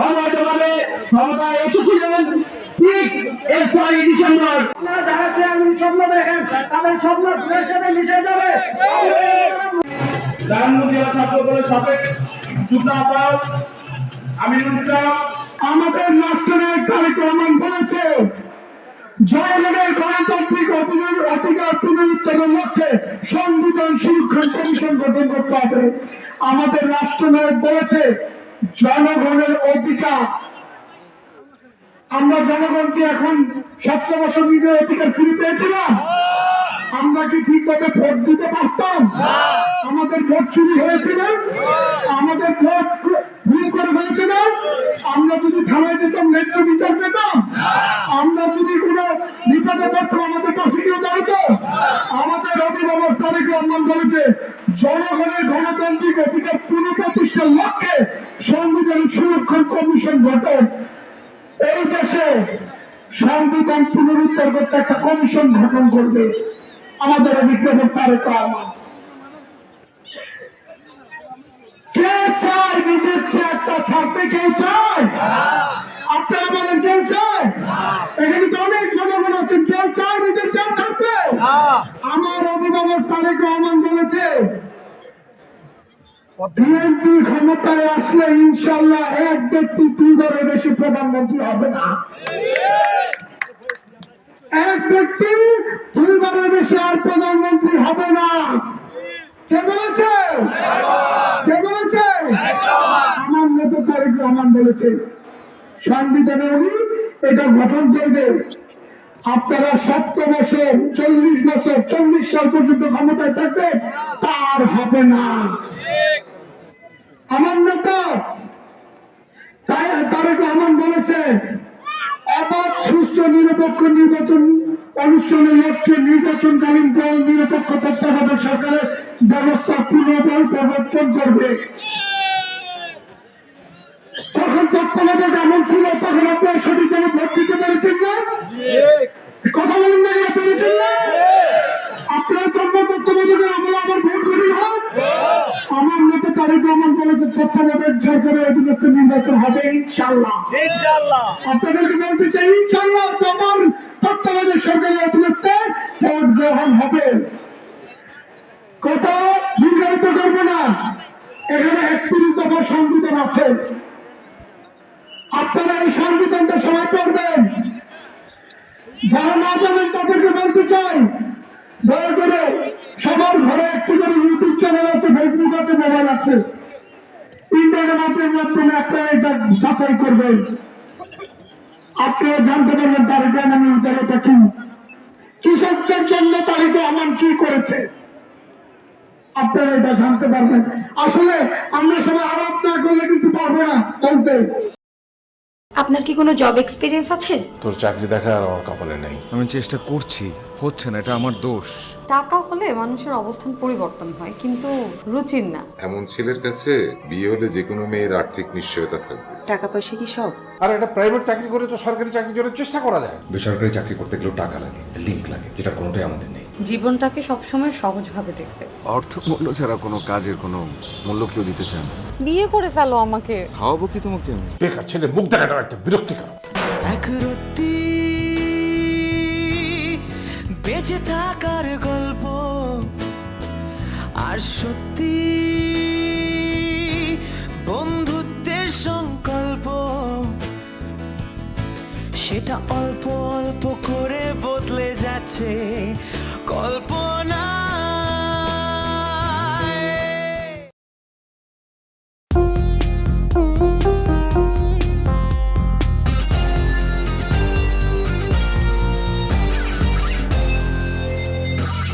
অবৈধভাবে ক্ষমতায় এসেছিলেন ঠিক এর 5 ডিসেম্বর। যারা চেয়ারম্যান স্বপ্ন দেখেন তাদের স্বপ্ন ধুয়ের সাথে মিশে যাবে। ধানমন্ডি জেলা ছাত্রদলের সাবেক যুগ্ম আহ্বায়ক আমিনুল ইসলাম। আমাদের রাষ্ট্রনায়ক তারেক রহমান বলেছে জনগণের গণতান্ত্রিক অধিকার পুনরুদ্ধারের লক্ষ্যে সংবিধান সুরক্ষা কমিশন গঠন করতে হবে। আমাদের রাষ্ট্রনায়ক বলেছে জনগণের অধিকার, আমরা জনগণকে এখন 17 বছর নিজের অধিকার ফিরে পেয়েছিলাম? আমরা কি ঠিকভাবে ভোট দিতে পারতাম? আমাদের ভোট চুরি হয়েছিল, আমাদের ভোট ভুল করে ফেলেছিল। আমরা যদি থানায় যেতাম ন্যায্য বিচার পেতাম? আমরা যদি কোনো বিপদে পড়তাম আমাদের পাশে কেউ দাঁড়াতো? আমাদের অভিভাবক তারেক রহমান বলেছে জনগণের গণতান্ত্রিক অধিকার পুনঃপ্রতিষ্ঠার লক্ষ্যে সংবিধান সুরক্ষা কমিশন গঠন। এই দেশে সংবিধান পুনরুদ্ধার করতে একটা কমিশন গঠন করবে আমাদের অভিভাবক তারেক রহমান। কে চায় নিজের চেয়ারটা ছাড়তে? কেউ চায়? আপনারা বলেন কেউ চায়? এখানে তো অনেক জনগণ আছেন, কেউ চায় নিজের চেয়ার ছাড়তে? আমার অভিভাবক তারেক রহমান বলেছে বিএনপি ক্ষমতায় আসলে ইনশাল্লাহ এক ব্যক্তি 2বারের বেশি প্রধানমন্ত্রী হবে না। এক ব্যক্তি 2বারের বেশি আর প্রধানমন্ত্রী হবে না। কে বলেছে? কে বলেছে? আমার নেতা তারেক রহমান বলেছে সংবিধানে উনি এটা গঠন করবে। আপনারা 17 বছর 40 বছর 40 সাল পর্যন্ত ক্ষমতায় থাকবে, তার হবে না। আমার নেতা তারেক রহমান বলেছে অবাধ সুষ্ঠু নিরপেক্ষ নির্বাচন অনুষ্ঠানের লক্ষ্যে নির্বাচনকালীন দল নিরপেক্ষ তত্ত্বাবধায়ক সরকারের ব্যবস্থা পুনর্বল প্রবর্তন করবে। তখন তত্ত্বাবধায়ক আমল ছিল, তখন আপনারা সঠিকভাবে ভোট দিতে পেরেছেন না? কথা বলেন না, পেরেছেন না? আপনার জন্য তত্ত্বাবধায়কের আমলে আবার ভোট করি হয়? আমার নেতা তারেক রহমান বলেছে তত্ত্বাবধায়ক সরকারের অধীনস্থ নির্বাচন হবে ইনশাআল্লাহ। আপনাদেরকে বলতে চাই ইনশাআল্লাহ আমার তত্ত্বাবধায়ক সরকারের অধীনস্থ ভোট গ্রহণ হবে। কথা দীর্ঘায়িত করবো না, এখানে 31 দফা সংবিধান আছে। আপনারা এই সংবিধানটা সবাই পড়বেন। যারা না জানেন তাদেরকে বলতে চাই দয়া করে সবার ঘরে একটু করে ইউটিউব চ্যানেল আছে, ফেসবুক আছে, মোবাইল আছে, ইন্টারনেটের মাধ্যমে আপনারা এটা যাচাই করবেন। আপনারা জানতে পারবেন তারেক রহমানের উদারতা কি, কৃষকদের জন্য তারেক রহমান কি করেছে, আপনারা এটা জানতে পারবেন। আসলে আমরা সবাই আলাপ না করলে কিন্তু পারবো না বলতে। আপনার কি কোনো জব এক্সপিরিয়েন্স আছে? তোর চাকরি দেখা আর আমার কপালে নেই। আমি চেষ্টা করছি, হচ্ছে না, এটা আমার দোষ। টাকা হলে মানুষের অবস্থান পরিবর্তন হয়, কিন্তু রুচির না। এমন ছেলের কাছে বিয়ে হলে যে কোনো মেয়ের আর্থিক নিশ্চয়তা থাকবে। টাকা পয়সা কি সব? আর একটা প্রাইভেট চাকরি করে তো সরকারি চাকরির জন্য চেষ্টা করা যায়। বেসরকারি চাকরি করতে গেলেও টাকা লাগে, লিঙ্ক লাগে, যেটা কোনোটাই আমাদের নেই। জীবনটাকে সবসময় সহজভাবে দেখবে। অর্থ মূল্য ছাড়া কোনো কাজের কোনো মূল্য কেউ দিতে চায় না। বিয়ে করে ফেলো আমাকে। খাওয়াবো কি তোমাকে আমি? বেকার ছেলে মুখ দেখাটা একটা বিরক্তিকর। এক রত্তি বেঁচে থাকার গল্প, আর সত্যি বন্ধুত্বের সংকল্প, সেটা অল্প অল্প করে বদলে যাচ্ছে।